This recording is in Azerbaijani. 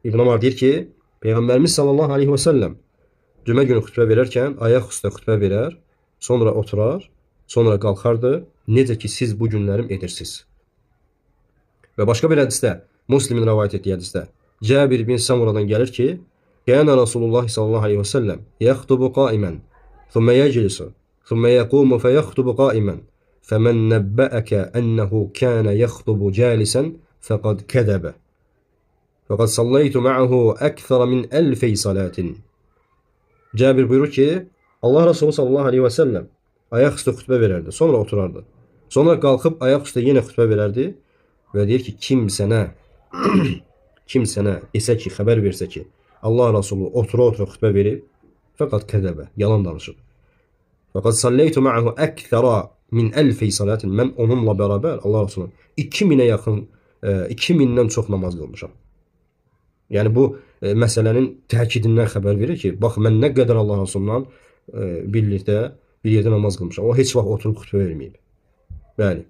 İbn Ömər deyir ki, Peyğəmbərimiz sallallahu aleyhi və səlləm cümə günü xütbə verərkən ayaq üstə xütbə verər, sonra oturar, sonra qalxardı, necə ki siz bu günlərim edirsiniz. Və başqa bir hədisdə, Müslimin rəvayət etdiyi hədisdə, Cəbir bin Samuradan gəlir ki, Kənə Rasulullah sallallahu aleyhi və səlləm yəxtubu qaimən, thumma yəclisu, thumma yəqumu fəyəxtubu qaimən, fəmən nəbbəəkə ənəhu kənə yəxtubu cəlisən, fəqad kədəbə. Fəqad sallaytu ma'ahu əkthara min əlfey salatin. Cəbir buyurur ki, Allah Resulü sallallahu aleyhi və səlləm ayaq üstə xütbə verərdi, sonra oturardı. Sonra qalxıb ayaq üstə yenə xütbə verərdi və deyir ki, kim sənə desə ki, xəbər versə ki, Allah Resulü otura-otura xütbə verib, fəqad kədəbə, yalan danışır. Fəqad sallaytu ma'ahu əkthara min əlfey salatin. Mən onunla bərabər Allah Resulü 2000-ə yaxın, 2000-dən çox namaz qılmışam. Yəni bu məsələnin təkidindən xəbər verir ki, bax mən nə qədər Allah Resulundan birlikdə bir yerdə namaz qılmışam. O heç vaxt oturub xütbə verməyib. Bəli.